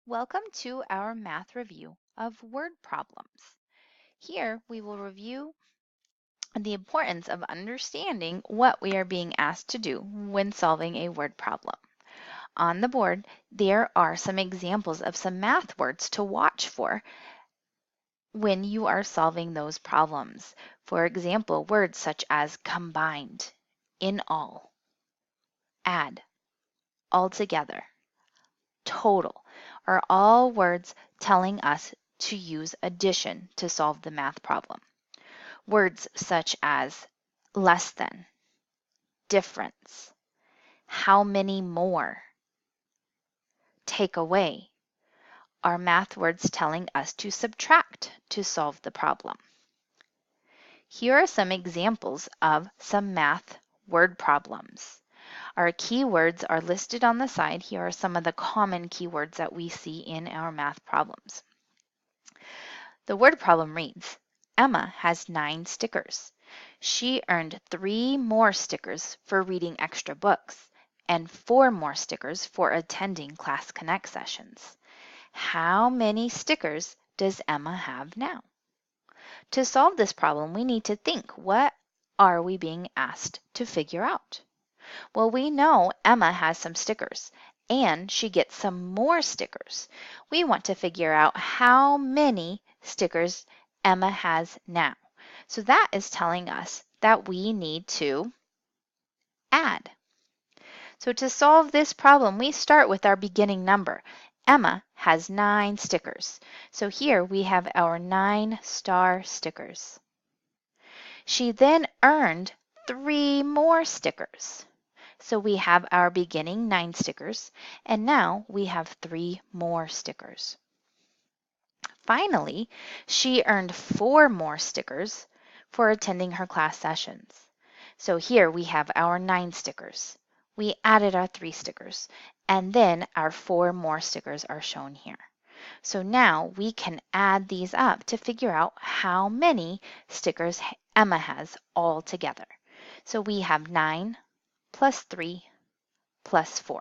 Welcome to our math review of word problems. Here we will review the importance of understanding what we are being asked to do when solving a word problem. On the board, there are some examples of some math words to watch for when you are solving those problems. For example, words such as combined, in all, add, altogether, total are all words telling us to use addition to solve the math problem. Words such as less than, difference, how many more, take away are math words telling us to subtract to solve the problem. Here are some examples of some math word problems. Our keywords are listed on the side. Here are some of the common keywords that we see in our math problems. The word problem reads, Emma has 9 stickers. She earned 3 more stickers for reading extra books and 4 more stickers for attending Class Connect sessions. How many stickers does Emma have now? To solve this problem, we need to think, what are we being asked to figure out? Well, we know Emma has some stickers and she gets some more stickers. We want to figure out how many stickers Emma has now. So that is telling us that we need to add. So to solve this problem, we start with our beginning number. Emma has 9 stickers. So here we have our 9 star stickers. She then earned 3 more stickers. So we have our beginning 9 stickers, and now we have 3 more stickers. Finally, she earned 4 more stickers for attending her class sessions. So here we have our 9 stickers. We added our 3 stickers, and then our 4 more stickers are shown here. So now we can add these up to figure out how many stickers Emma has all together. So we have 9 plus 3 plus 4.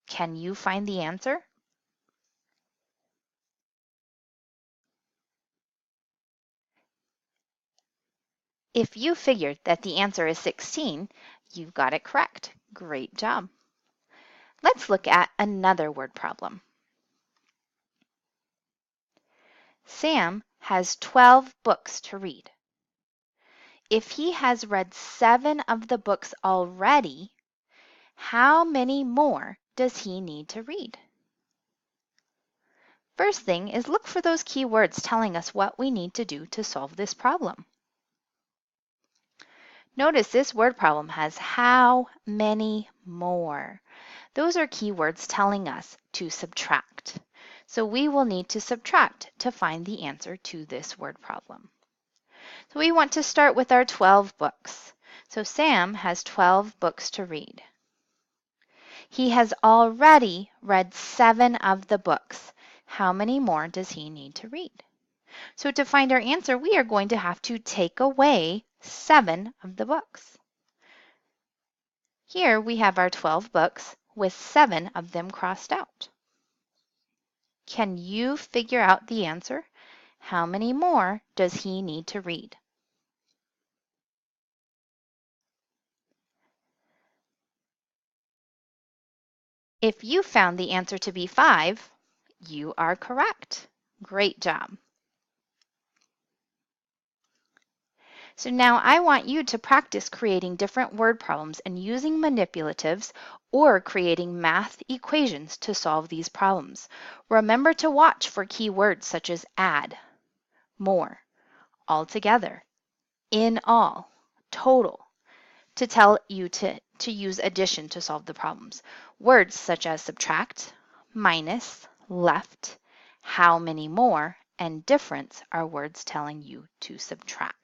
Can you find the answer? If you figured that the answer is 16, you've got it correct. Great job. Let's look at another word problem. Sam has 12 books to read. If he has read 7 of the books already, how many more does he need to read? First thing is look for those key words telling us what we need to do to solve this problem. Notice this word problem has how many more. Those are keywords telling us to subtract. So we will need to subtract to find the answer to this word problem. So we want to start with our 12 books. So Sam has 12 books to read. He has already read 7 of the books. How many more does he need to read? So to find our answer, we are going to have to take away 7 of the books. Here we have our 12 books with 7 of them crossed out. Can you figure out the answer? How many more does he need to read? If you found the answer to be 5, you are correct. Great job. So now I want you to practice creating different word problems and using manipulatives or creating math equations to solve these problems. Remember to watch for key words such as add, more, altogether, in all, total, to tell you to use addition to solve the problems. Words such as subtract, minus, left, how many more, and difference are words telling you to subtract.